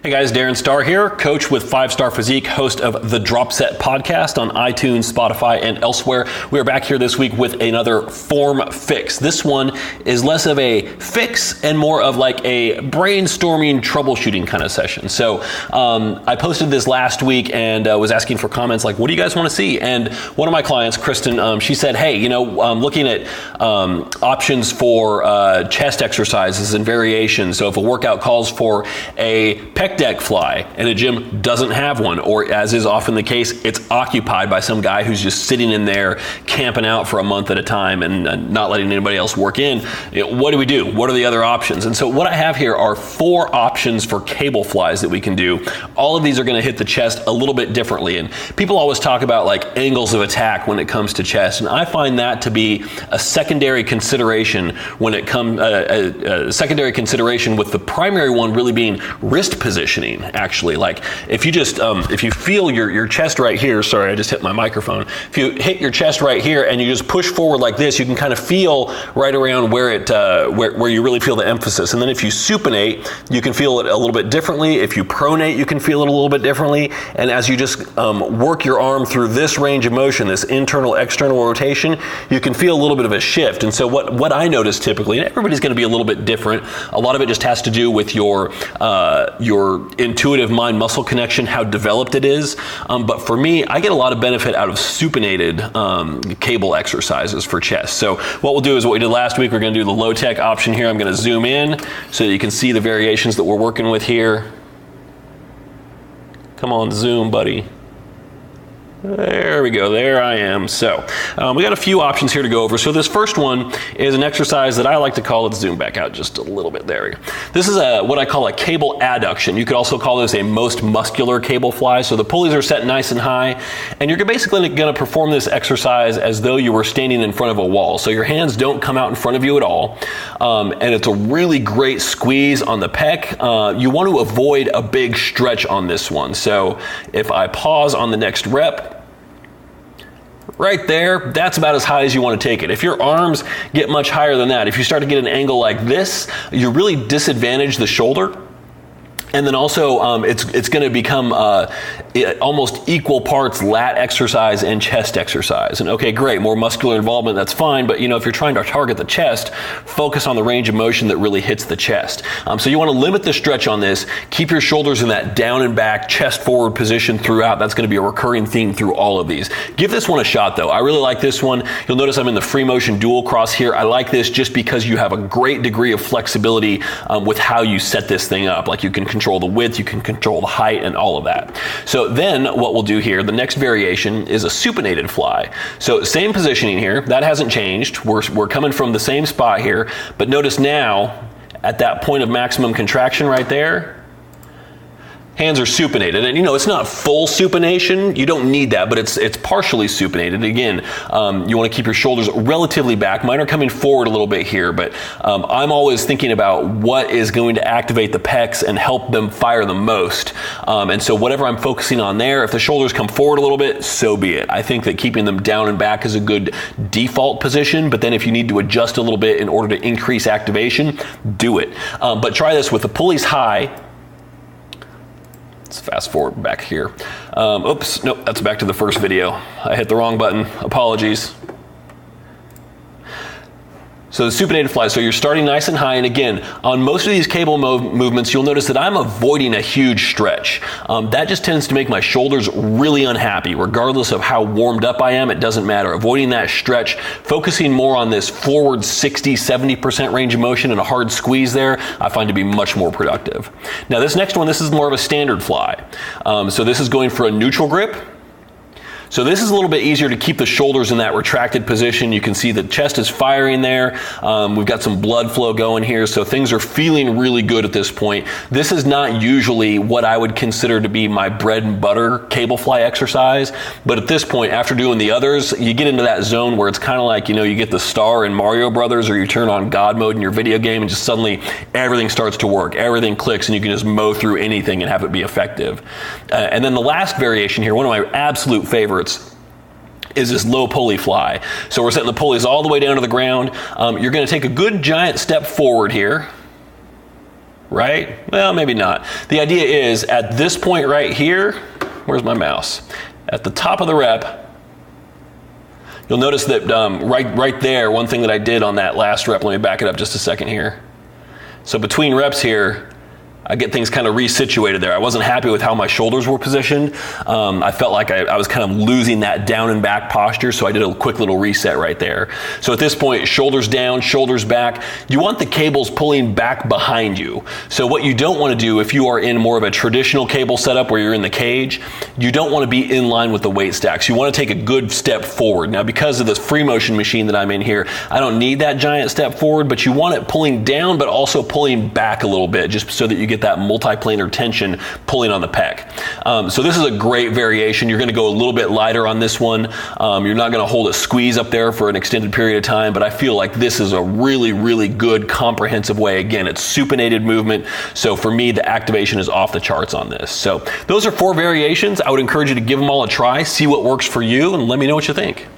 Hey guys, Darren Starr here, coach with 5-Star Physique, host of the Drop Set podcast on iTunes, Spotify, and elsewhere. We are back here this week with another form fix. This one is less of a fix and more of like a brainstorming, troubleshooting kind of session. So I posted this last week and was asking for comments like, what do you guys want to see? And one of my clients, Kristen, she said, hey, you know, I'm looking at options for chest exercises and variations. So if a workout calls for a pec deck fly and a gym doesn't have one, or as is often the case, it's occupied by some guy who's just sitting in there camping out for a month at a time and not letting anybody else work in, what do we do? What are the other options? And so what I have here are 4 options for cable flies that we can do. All of these are going to hit the chest a little bit differently, and people always talk about like angles of attack when it comes to chest, and I find that to be a secondary consideration when it comes a secondary consideration, with the primary one really being wrist positioning. Actually, like if you just if you feel your chest right here, sorry, I just hit my microphone. If you hit your chest right here and you just push forward like this, you can kind of feel right around where it where you really feel the emphasis. And then if you supinate, you can feel it a little bit differently. If you pronate, you can feel it a little bit differently. And as you just work your arm through this range of motion, this internal external rotation, you can feel a little bit of a shift. And so what I notice typically, and everybody's going to be a little bit different. A lot of it just has to do with your intuitive mind-muscle connection, how developed it is. But for me, I get a lot of benefit out of supinated cable exercises for chest. So what we'll do is what we did last week. We're going to do the low-tech option here. I'm going to zoom in so that you can see the variations that we're working with here. Come on, zoom, buddy. There we go, there I am. So we got a few options here to go over. So this first one is an exercise that I like to call, let's zoom back out just a little bit, there we go. This is what I call a cable adduction. You could also call this a most muscular cable fly. So the pulleys are set nice and high, and you're basically going to perform this exercise as though you were standing in front of a wall. So your hands don't come out in front of you at all, and it's a really great squeeze on the pec. You want to avoid a big stretch on this one. So if I pause on the next rep, right there, that's about as high as you want to take it. If your arms get much higher than that, if you start to get an angle like this, you really disadvantage the shoulder. And then also, it's going to become almost equal parts lat exercise and chest exercise. And okay, great, more muscular involvement, that's fine. But you know, if you're trying to target the chest, focus on the range of motion that really hits the chest. So you want to limit the stretch on this. Keep your shoulders in that down and back, chest forward position throughout. That's going to be a recurring theme through all of these. Give this one a shot though. I really like this one. You'll notice I'm in the free motion dual cross here. I like this just because you have a great degree of flexibility with how you set this thing up. Like you can control the width, you can control the height, and all of that. So then what we'll do here, the next variation is a supinated fly. So same positioning here, that hasn't changed. We're coming from the same spot here, but notice now at that point of maximum contraction right there, hands are supinated, and you know, it's not full supination. You don't need that, but it's partially supinated. Again, you want to keep your shoulders relatively back. Mine are coming forward a little bit here, but I'm always thinking about what is going to activate the pecs and help them fire the most. And so whatever I'm focusing on there, if the shoulders come forward a little bit, so be it. I think that keeping them down and back is a good default position, but then if you need to adjust a little bit in order to increase activation, do it. But try this with the pulleys high. Let's fast forward back here. Oops, nope, that's back to the first video. I hit the wrong button, apologies. So the supinated fly, so you're starting nice and high, and again, on most of these cable movements, you'll notice that I'm avoiding a huge stretch. That just tends to make my shoulders really unhappy. Regardless of how warmed up I am, it doesn't matter. Avoiding that stretch, focusing more on this forward 60, 70% range of motion and a hard squeeze there, I find to be much more productive. Now this next one, this is more of a standard fly. So this is going for a neutral grip. So this is a little bit easier to keep the shoulders in that retracted position. You can see the chest is firing there. We've got some blood flow going here, so things are feeling really good at this point. This is not usually what I would consider to be my bread and butter cable fly exercise, but at this point, after doing the others, you get into that zone where it's kind of like, you know, you get the star in Mario Brothers, or you turn on God mode in your video game and just suddenly everything starts to work, everything clicks, and you can just mow through anything and have it be effective. And then the last variation here, one of my absolute favorites, is this low pulley fly. So we're setting the pulleys all the way down to the ground. You're going to take a good giant step forward here. right? Well, maybe not. The idea is at this point right here, where's my mouse? At the top of the rep, you'll notice that right there, one thing that I did on that last rep, let me back it up just a second here. So between reps here, I get things kind of resituated there. I wasn't happy with how my shoulders were positioned. I felt like I was kind of losing that down and back posture, so I did a quick little reset right there. So at this point, shoulders down, shoulders back. You want the cables pulling back behind you. So what you don't want to do if you are in more of a traditional cable setup where you're in the cage, you don't want to be in line with the weight stacks. You want to take a good step forward. Now, because of this free motion machine that I'm in here, I don't need that giant step forward, but you want it pulling down, but also pulling back a little bit, just so that you get that multiplanar tension pulling on the pec. So this is a great variation. You're going to go a little bit lighter on this one. You're not going to hold a squeeze up there for an extended period of time, but I feel like this is a really, really good comprehensive way. Again, it's supinated movement. So for me, the activation is off the charts on this. So those are 4 variations. I would encourage you to give them all a try, see what works for you, and let me know what you think.